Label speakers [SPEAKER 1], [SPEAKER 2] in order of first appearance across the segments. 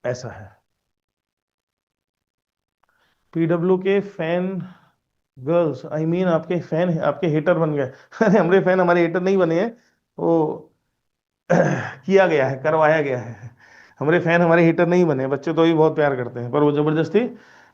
[SPEAKER 1] ऐसा है। पीडब्ल्यू के फैन गर्ल्स, आई मीन आपके फैन आपके हेटर बन गए। अरे हमारे फैन हमारे हेटर नहीं बने हैं, वो किया गया है, करवाया गया है। हमारे फैन हमारे हीटर नहीं बने, बच्चे तो भी बहुत प्यार करते हैं, पर वो जबरदस्ती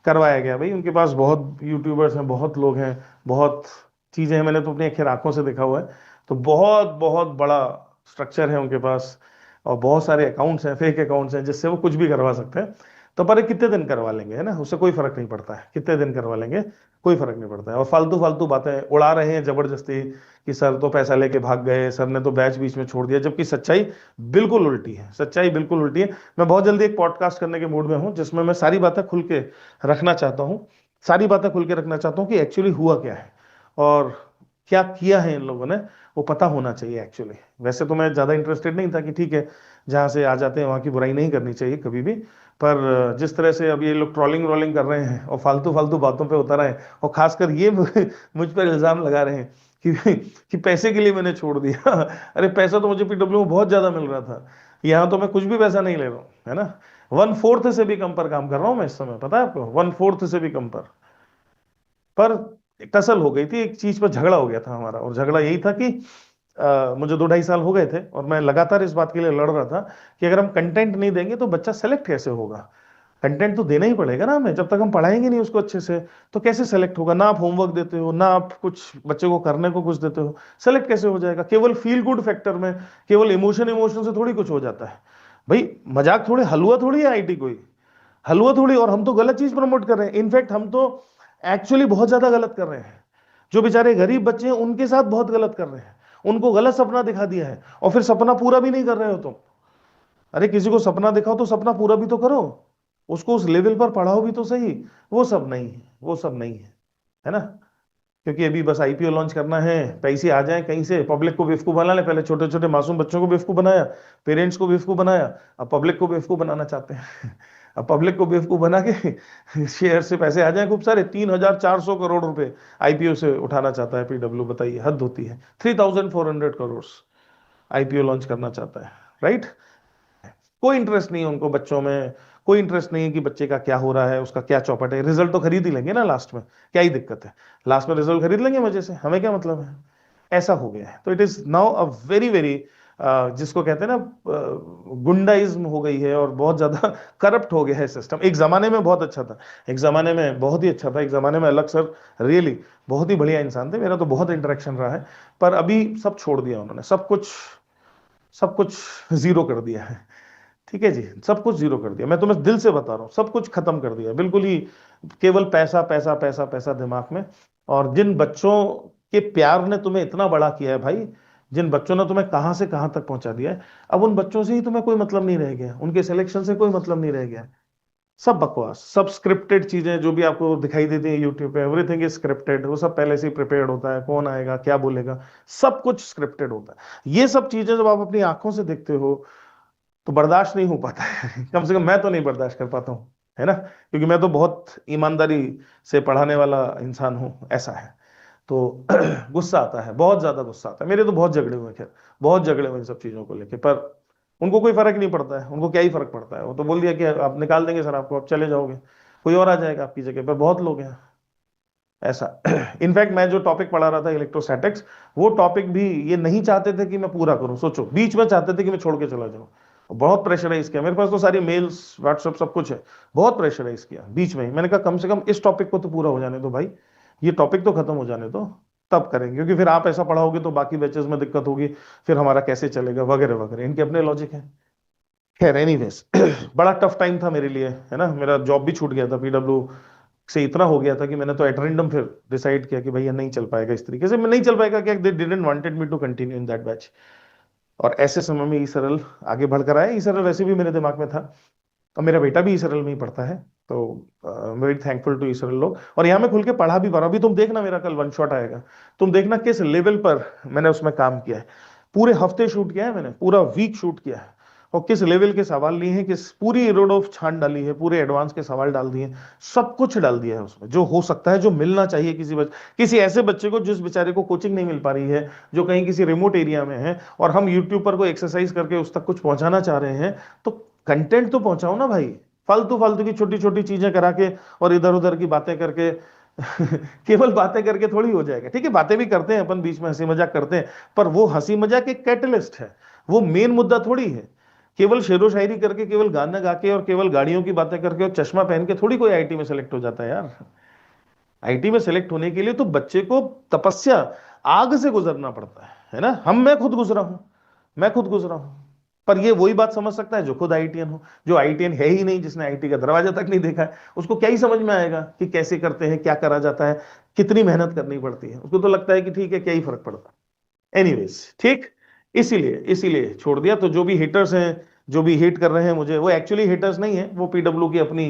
[SPEAKER 1] करवाया गया। भाई उनके पास बहुत यूट्यूबर्स हैं, बहुत लोग हैं, बहुत चीजें हैं, मैंने तो अपनी आखिर आंखों से देखा हुआ है। तो बहुत बहुत बड़ा स्ट्रक्चर है उनके पास, और बहुत सारे अकाउंट्स हैं, फेक अकाउंट्स हैं, जिससे वो कुछ भी करवा सकते हैं। तो पर ये कितने दिन करवा लेंगे, है ना, उससे कोई फर्क नहीं पड़ता है, कितने दिन करवा लेंगे कोई फर्क नहीं पड़ता है। और फालतू फालतू बातें उड़ा रहे हैं जबरदस्ती, कि सर तो पैसा लेके भाग गए, सर ने तो बैच बीच में छोड़ दिया, जबकि सच्चाई बिल्कुल उल्टी है, सच्चाई बिल्कुल उल्टी है। मैं बहुत जल्दी एक पॉडकास्ट करने के मूड में हूं, जिसमें मैं सारी बातें खुल के रखना चाहता हूं, सारी बातें खुल के रखना चाहता हूं कि एक्चुअली हुआ क्या है और क्या किया है इन लोगों ने, वो पता होना चाहिए एक्चुअली। वैसे तो मैं ज्यादा इंटरेस्टेड नहीं था, कि ठीक है जहां से आ जाते हैं वहां की बुराई नहीं करनी चाहिए कभी भी, पर जिस तरह से अब ये लोग ट्रोलिंग रोलिंग कर रहे हैं और फालतू फालतू बातों पे उतर आए हैं, और खासकर ये मुझ पर इल्जाम लगा रहे हैं कि पैसे के लिए मैंने छोड़ दिया। अरे पैसा तो मुझे पीडब्ल्यू में बहुत ज्यादा मिल रहा था, यहाँ तो मैं कुछ भी पैसा नहीं ले रहा हूँ, है ना। 1/4 से भी कम पर काम कर रहा हूँ मैं इस समय, पता है आपको, 1/4 से भी कम पर एक टसल हो गई थी, एक चीज पर झगड़ा हो गया था हमारा, और झगड़ा यही था कि मुझे 2-2.5 साल हो गए थे, और मैं लगातार इस बात के लिए लड़ रहा था कि अगर हम कंटेंट नहीं देंगे तो बच्चा सेलेक्ट कैसे होगा। कंटेंट तो देना ही पड़ेगा ना हमें, जब तक हम पढ़ाएंगे नहीं उसको अच्छे से, तो कैसे सेलेक्ट होगा। ना आप होमवर्क देते हो, ना आप कुछ बच्चे को करने को कुछ देते हो, सेलेक्ट कैसे हो जाएगा। केवल फील गुड फैक्टर में, केवल इमोशन इमोशन से थोड़ी कुछ हो जाता है भाई। मजाक थोड़ी, हलवा थोड़ी है आईटी कोई, हलवा थोड़ी। और हम तो गलत चीज प्रमोट कर रहे हैं, इनफैक्ट हम तो एक्चुअली बहुत ज्यादा गलत कर रहे हैं। जो बेचारे गरीब बच्चे हैं उनके साथ बहुत गलत कर रहे हैं, उनको गलत सपना दिखा दिया है, और फिर सपना पूरा भी नहीं कर रहे हो तुम। अरे किसी को सपना दिखाओ तो सपना पूरा भी तो करो, उसको उस लेवल पर पढ़ाओ भी तो सही। वो सब नहीं है, वो सब नहीं है ना। क्योंकि अभी बस आईपीओ लॉन्च करना है, पैसे आ जाएं कहीं से, पब्लिक को बेवकूफ बना ले। पहले छोटे छोटे मासूम बच्चों को बेवकूफ बनाया, पेरेंट्स को बेवकूफ बनाया, अब पब्लिक को बेवकूफ बनाना चाहते हैं। अब पब्लिक को बेवकूफ बना के शेयर से पैसे आ जाएं खूब सारे, 3,400 करोड़ रुपए आईपीओ से उठाना चाहता है पीडब्ल्यू। बताइए, हद होती है। 3,400 करोड़ आईपीओ लॉन्च करना चाहता है, राइट। कोई इंटरेस्ट नहीं है उनको बच्चों में, कोई इंटरेस्ट नहीं है कि बच्चे का क्या हो रहा है, उसका क्या चौपट है। रिजल्ट तो खरीद ही लेंगे ना लास्ट में, क्या ही दिक्कत है, लास्ट में रिजल्ट खरीद लेंगे मजे से, हमें क्या मतलब है। ऐसा हो गया है। तो it is now a very very, जिसको कहते हैं ना, गुंडाइज्म हो गई है, और बहुत ज्यादा करप्ट हो गया है सिस्टम। एक जमाने में बहुत अच्छा था, एक जमाने में बहुत ही अच्छा था, एक जमाने में अलग सर रियली बहुत ही बढ़िया इंसान थे, मेरा तो बहुत इंटरेक्शन रहा है। पर अभी सब छोड़ दिया उन्होंने, सब कुछ, सब कुछ जीरो कर दिया है। ठीक है जी, सब कुछ जीरो कर दिया, मैं तुम्हें दिल से बता रहा हूँ, सब कुछ खत्म कर दिया बिल्कुल ही। केवल पैसा पैसा पैसा पैसा दिमाग में। और जिन बच्चों के प्यार ने तुम्हें इतना बड़ा किया है भाई, जिन बच्चों ने तुम्हें कहां से कहां तक पहुंचा दिया है, अब उन बच्चों से ही तुम्हें कोई मतलब नहीं रह गया, उनके सिलेक्शन से कोई मतलब नहीं रह गया। सब बकवास, सब स्क्रिप्टेड चीजें जो भी आपको दिखाई देती है यूट्यूब पे, एवरीथिंग इज स्क्रिप्टेड। वो सब पहले से ही प्रिपेयर्ड होता है, कौन आएगा क्या बोलेगा, सब कुछ स्क्रिप्टेड होता है। ये सब चीजें जब आप अपनी आंखों से देखते हो तो बर्दाश्त नहीं हो पाता है। कम से कम मैं तो नहीं बर्दाश्त कर पाता हूँ, है ना, क्योंकि मैं तो बहुत ईमानदारी से पढ़ाने वाला इंसान हूँ, ऐसा है। तो गुस्सा आता है, बहुत ज्यादा गुस्सा आता है। मेरे तो बहुत झगड़े हुए, खैर बहुत झगड़े हुए इन सब चीजों को लेके, पर उनको कोई फर्क नहीं पड़ता है, उनको क्या ही फर्क पड़ता है। वो तो बोल दिया कि आप निकाल देंगे सर आपको, आप चले जाओगे, कोई और आ जाएगा आपकी जगह पर, बहुत लोग हैं ऐसा। इनफैक्ट मैं जो टॉपिक पढ़ा रहा था इलेक्ट्रोस्टैटिक्स, वो टॉपिक भी ये नहीं चाहते थे कि मैं पूरा करूं, सोचो, बीच में चाहते थे कि मैं छोड़ के चला जाऊं। बहुत प्रेशराइज किया, मेरे पास तो सारी मेल्स व्हाट्सएप सब कुछ है, बहुत प्रेशराइज किया बीच में ही। मैंने कहा कम से कम इस टॉपिक को तो पूरा हो जाने दो भाई, ये टॉपिक तो खत्म हो जाने दो, तब करेंगे, क्योंकि फिर आप ऐसा पढ़ाओगे तो बाकी बैचेस में दिक्कत होगी, फिर हमारा कैसे चलेगा वगैरह वगैरह, इनके अपने लॉजिक है। खैर एनीवेज, बड़ा टफ टाइम था मेरे लिए, है ना। मेरा जॉब भी छूट गया था पीडब्ल्यू से, इतना हो गया था कि मैंने तो एट रैंडम फिर डिसाइड किया कि भैया नहीं चल पाएगा इस तरीके से, मैं नहीं चल पाएगा, क्या they didn't wanted me to continue in that batch. और ऐसे समय में ई सरल आगे बढ़कर आया। ई सरल वैसे भी मेरे दिमाग में था, और मेरा बेटा भी ई सरल में ही पढ़ता है, तो वेरी थैंकफुल टू ई सरल लोग। और यहाँ मैं खुल के पढ़ा भी पा रहा हूं। अभी तुम देखना मेरा कल वन शॉट आएगा, तुम देखना किस लेवल पर मैंने उसमें काम किया है। पूरे हफ्ते शूट किया है मैंने, पूरा वीक शूट किया है, और किस लेवल के सवाल लिए हैं, किस पूरी रोड ऑफ छान डाली है, पूरे एडवांस के सवाल डाल दिए हैं, सब कुछ डाल दिया है उसमें, जो हो सकता है, जो मिलना चाहिए किसी ऐसे बच्चे को जिस बेचारे को कोचिंग नहीं मिल पा रही है, जो कहीं किसी रिमोट एरिया में है, और हम यूट्यूब पर कोई एक्सरसाइज करके उस तक कुछ पहुंचाना चाह रहे हैं। तो कंटेंट तो पहुंचाओ ना भाई। फालतू फालतू की छोटी छोटी चीजें करा के और इधर उधर की बातें करके केवल बातें करके थोड़ी हो जाएगा। ठीक है, बातें भी करते हैं अपन, बीच में हंसी मजाक करते हैं, पर वो हंसी मजाक एक कैटलिस्ट है, वो मेन मुद्दा थोड़ी है। केवल शेरो शायरी करके, केवल गाना गा के और केवल गाड़ियों की बातें करके और चश्मा पहन के थोड़ी कोई आईटी में सेलेक्ट हो जाता है यार। आईटी में सेलेक्ट होने के लिए तो बच्चे को तपस्या, आग से गुजरना पड़ता है ना। मैं खुद गुजरा हूं, मैं खुद गुजरा हूं। पर ये वही बात समझ सकता है जो खुद आईटीएन हो। जो आईटीएन है ही नहीं, जिसने आईटी का दरवाजा तक नहीं देखा है, उसको क्या ही समझ में आएगा कि कैसे करते हैं, क्या करा जाता है, कितनी मेहनत करनी पड़ती है। उसको तो लगता है कि ठीक है, क्या ही फर्क पड़ता है। एनीवेज, ठीक। इसीलिए इसीलिए छोड़ दिया। तो जो भी हेटर्स हैं, जो भी हेट कर रहे हैं मुझे, वो एक्चुअली हेटर्स नहीं है, वो पीडब्ल्यू की अपनी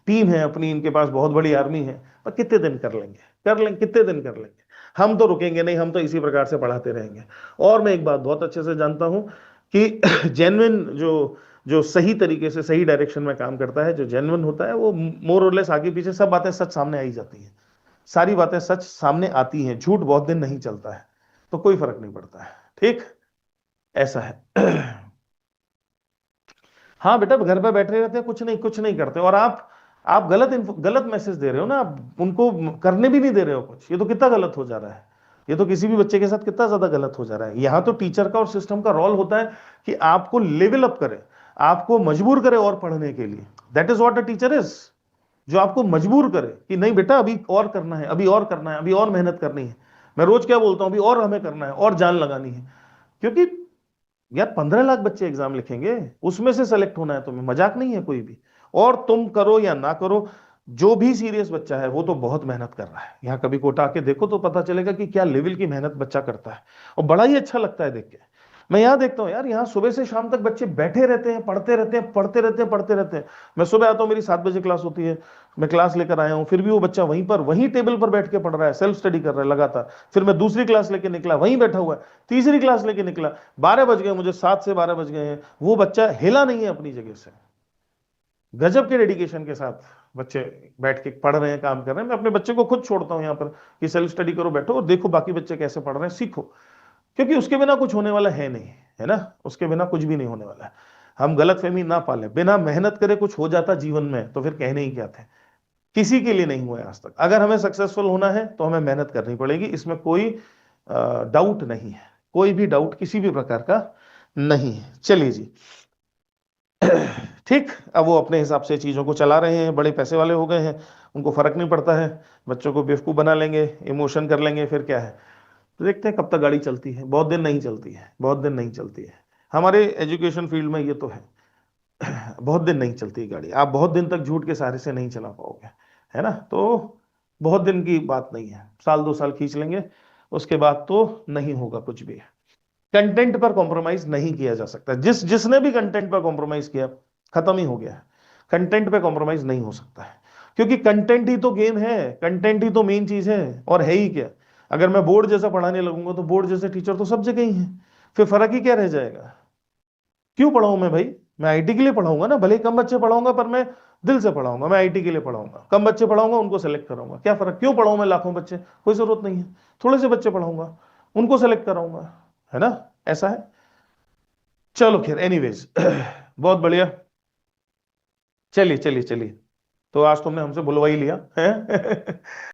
[SPEAKER 1] टीम है, अपनी इनके पास बहुत बड़ी आर्मी है। पर कितने दिन कर लेंगे, कर लेंगे, कितने दिन कर लेंगे। हम तो रुकेंगे नहीं, हम तो इसी प्रकार से पढ़ाते रहेंगे। और मैं एक बात बहुत अच्छे से जानता हूं कि जेन्युइन जो जो सही तरीके से सही डायरेक्शन में काम करता है, जो जेन्युइन होता है, वो मोर और लेस आगे पीछे सब बातें सच सामने आई जाती हैं। सारी बातें सच सामने आती हैं, झूठ बहुत दिन नहीं चलता है। तो कोई फर्क नहीं पड़ता है। ठीक, ऐसा है। हाँ बेटा, घर पे बैठे रहते हैं, कुछ नहीं करते। और आप गलत मैसेज दे रहे हो ना, आप उनको करने भी नहीं दे रहे हो कुछ। ये तो कितना गलत हो जा रहा है। ये तो किसी भी बच्चे के साथ कितना ज्यादा गलत हो जा रहा है। यहाँ तो टीचर का और सिस्टम का रोल होता है कि आपको लेवल अप करे, आपको मजबूर करे और पढ़ने के लिए। That is what a teacher is. जो आपको मजबूर करे कि नहीं बेटा, अभी और करना है, अभी और करना है, अभी और मेहनत करनी है। मैं रोज क्या बोलता हूं, अभी और हमें करना है, और जान लगानी है। क्योंकि यार 15 लाख बच्चे एग्जाम लिखेंगे, उसमें से सेलेक्ट होना है तुम्हें, मजाक नहीं है कोई भी। और तुम करो या ना करो, जो भी सीरियस बच्चा है वो तो बहुत मेहनत कर रहा है। यहाँ कभी कोटा आके देखो तो पता चलेगा कि क्या लेवल की मेहनत बच्चा करता है। और बड़ा ही अच्छा लगता है देख के। मैं यहाँ देखता हूँ यार, यहाँ सुबह से शाम तक बच्चे बैठे रहते हैं, पढ़ते रहते हैं, पढ़ते रहते हैं, पढ़ते रहते हैं। मैं सुबह आता हूँ, मेरी 7 बजे क्लास होती है, मैं क्लास लेकर आया हूँ, फिर भी वो बच्चा वहीं पर, वहीं टेबल पर बैठ के पढ़ रहा है, सेल्फ स्टडी कर रहा है लगातार। फिर मैं दूसरी क्लास लेके निकला, वहीं बैठा हुआ है। तीसरी क्लास लेके निकला, 12 बज गए मुझे, 7 से 12 बज गए हैं, वो बच्चा हिला नहीं है अपनी जगह से। गजब के डेडिकेशन के साथ बच्चे बैठ के पढ़ रहे हैं, काम कर रहे हैं। मैं अपने बच्चे को खुद छोड़ता हूँ यहाँ पर कि सेल्फ स्टडी करो, बैठो और देखो बाकी बच्चे कैसे पढ़ रहे हैं, सीखो। क्योंकि उसके बिना कुछ होने वाला है नहीं, है ना। उसके बिना कुछ भी नहीं होने वाला है। हम गलत फहमी ना पाले, बिना मेहनत करे कुछ हो जाता जीवन में तो फिर कहने ही क्या थे। किसी के लिए नहीं हुआ है आज तक। अगर हमें सक्सेसफुल होना है तो हमें मेहनत करनी पड़ेगी, इसमें कोई डाउट नहीं है। कोई भी डाउट किसी भी प्रकार का नहीं है। चलिए जी। ठीक। अब वो अपने हिसाब से चीजों को चला रहे हैं, बड़े पैसे वाले हो गए हैं, उनको फर्क नहीं पड़ता है। बच्चों को बेवकूफ बना लेंगे, इमोशन कर लेंगे, फिर क्या है। तो देखते हैं कब तक गाड़ी चलती है। बहुत दिन नहीं चलती है, बहुत दिन नहीं चलती है। हमारे एजुकेशन फील्ड में ये तो है। बहुत दिन नहीं चलती गाड़ी। आप बहुत दिन तक झूठ के सहारे से नहीं चला पाओगे, है ना। तो बहुत दिन की बात नहीं है, साल 2 साल खींच लेंगे, उसके बाद तो नहीं होगा कुछ भी। कंटेंट पर कॉम्प्रोमाइज नहीं किया जा सकता। जिसने भी कंटेंट पर कॉम्प्रोमाइज किया, खत्म ही हो गया है। कंटेंट पे कॉम्प्रोमाइज नहीं हो सकता है, क्योंकि कंटेंट ही तो गेम है, कंटेंट ही तो मेन चीज है। और है ही क्या। अगर मैं बोर्ड जैसा पढ़ाने लगूंगा तो बोर्ड जैसे टीचर तो सब जगह ही है, फिर फर्क ही क्या रह जाएगा। क्यों पढ़ाऊं मैं भाई। मैं आईटी के लिए पढ़ाऊंगा ना, भले ही कम बच्चे पढ़ाऊंगा, पर मैं दिल से पढ़ाऊंगा। मैं आईटी के लिए पढ़ाऊंगा, कम बच्चे पढ़ाऊंगा, उनको सेलेक्ट कराऊंगा। क्या फर्क, क्यों पढ़ाऊं मैं लाखों बच्चे, कोई जरूरत नहीं है। थोड़े से बच्चे पढ़ाऊंगा, उनको सेलेक्ट कराऊंगा, है ना। ऐसा है। चलो खैर, एनीवेज। बहुत बढ़िया। चलिए चलिए चलिए। तो आज तुमने हमसे बुलवा ही लिया है।